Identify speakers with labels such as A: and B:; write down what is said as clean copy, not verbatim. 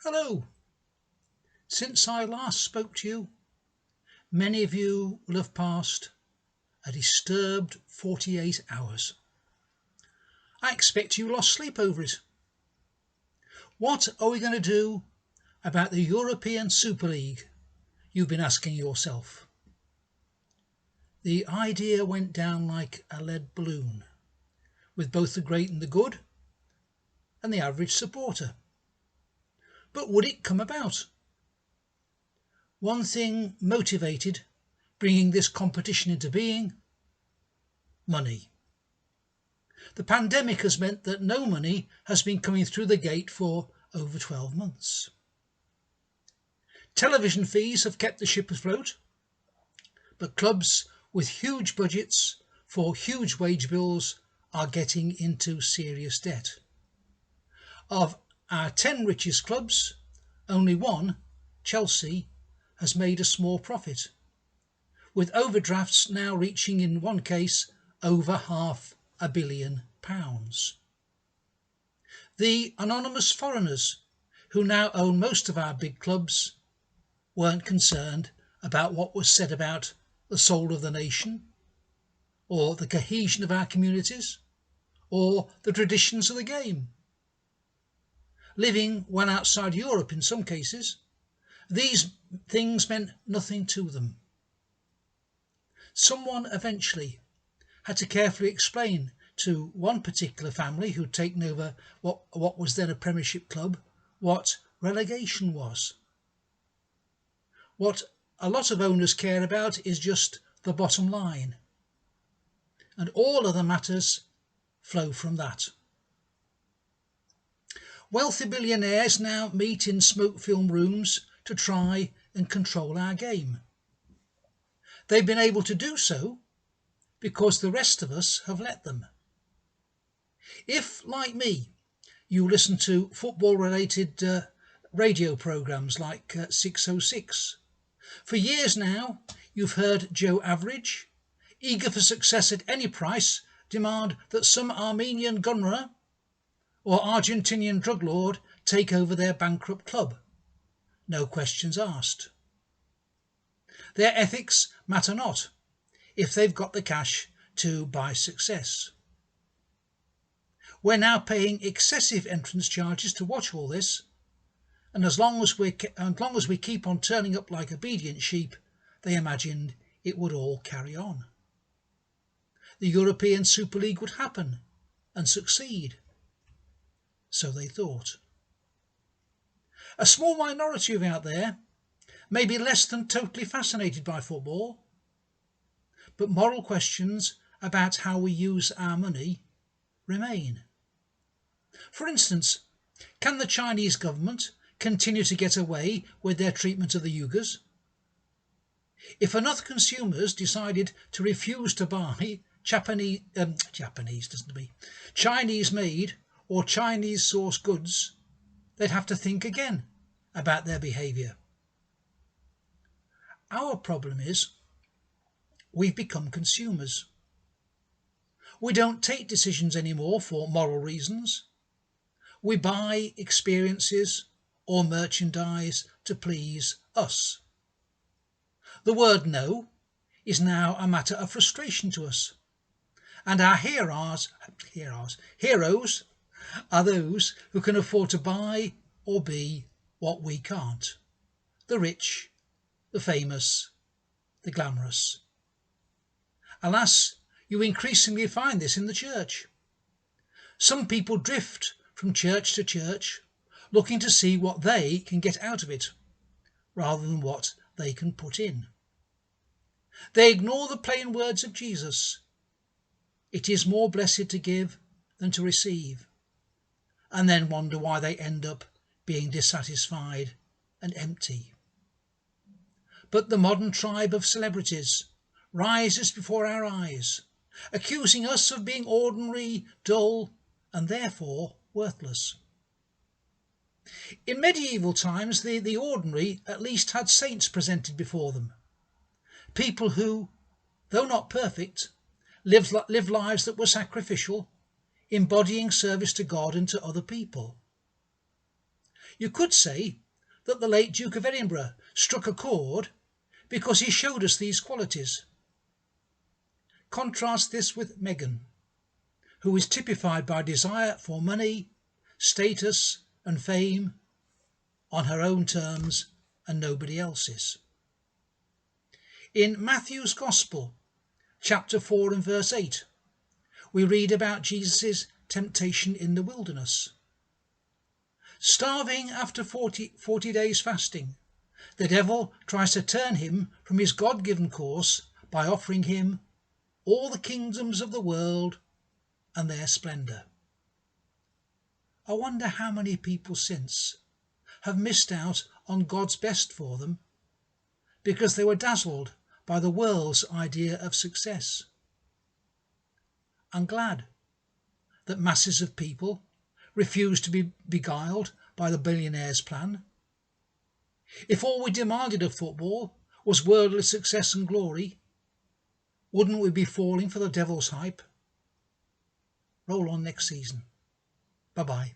A: Hello. Since I last spoke to you, many of you will have passed a disturbed 48 hours. I expect you lost sleep over it. What are we going to do about the European Super League, you've been asking yourself? The idea went down like a lead balloon, with both the great and the good, and the average supporter. But would it come about? One thing motivated bringing this competition into being: money. The pandemic has meant that no money has been coming through the gate for over 12 months. Television fees have kept the ship afloat, but clubs with huge budgets for huge wage bills are getting into serious debt. Of our 10 richest clubs, only one, Chelsea, has made a small profit, with overdrafts now reaching in one case over £500 million. The anonymous foreigners who now own most of our big clubs weren't concerned about what was said about the soul of the nation, or the cohesion of our communities, or the traditions of the game. Living well outside Europe in some cases, these things meant nothing to them. Someone eventually had to carefully explain to one particular family who'd taken over what was then a Premiership club what relegation was. What a lot of owners care about is just the bottom line, and all other matters flow from that. Wealthy billionaires now meet in smoke-filled rooms to try and control our game. They've been able to do so because the rest of us have let them. If, like me, you listen to football-related radio programmes like 606, for years now you've heard Joe Average, eager for success at any price, demand that some Armenian gunrunner or Argentinian drug lord take over their bankrupt club. No questions asked. Their ethics matter not if they've got the cash to buy success. We're now paying excessive entrance charges to watch all this, and as long as we keep on turning up like obedient sheep, they imagined it would all carry on. The European Super League would happen and succeed. So they thought. A small minority of out there may be less than totally fascinated by football, but moral questions about how we use our money remain. For instance, can the Chinese government continue to get away with their treatment of the Uyghurs? If enough consumers decided to refuse to buy Chinese-made or Chinese-sourced goods, they'd have to think again about their behaviour. Our problem is we've become consumers. We don't take decisions anymore for moral reasons. We buy experiences or merchandise to please us. The word no is now a matter of frustration to us, and our heroes are those who can afford to buy or be what we can't: the rich, the famous, the glamorous. Alas, you increasingly find this in the church. Some people drift from church to church, looking to see what they can get out of it, rather than what they can put in. They ignore the plain words of Jesus: it is more blessed to give than to receive, and then wonder why they end up being dissatisfied and empty. But the modern tribe of celebrities rises before our eyes, accusing us of being ordinary, dull, and therefore worthless. In medieval times, the ordinary at least had saints presented before them, people who, though not perfect, lived lives that were sacrificial, embodying service to God and to other people. You could say that the late Duke of Edinburgh struck a chord because he showed us these qualities. Contrast this with Meghan, who is typified by desire for money, status and fame on her own terms and nobody else's. In Matthew's Gospel, chapter 4 and verse 8, we read about Jesus' temptation in the wilderness. Starving after 40 days fasting, the devil tries to turn him from his God-given course by offering him all the kingdoms of the world and their splendour. I wonder how many people since have missed out on God's best for them because they were dazzled by the world's idea of success. I'm glad that masses of people refuse to be beguiled by the billionaire's plan. If all we demanded of football was worldly success and glory, wouldn't we be falling for the devil's hype? Roll on next season. Bye-bye.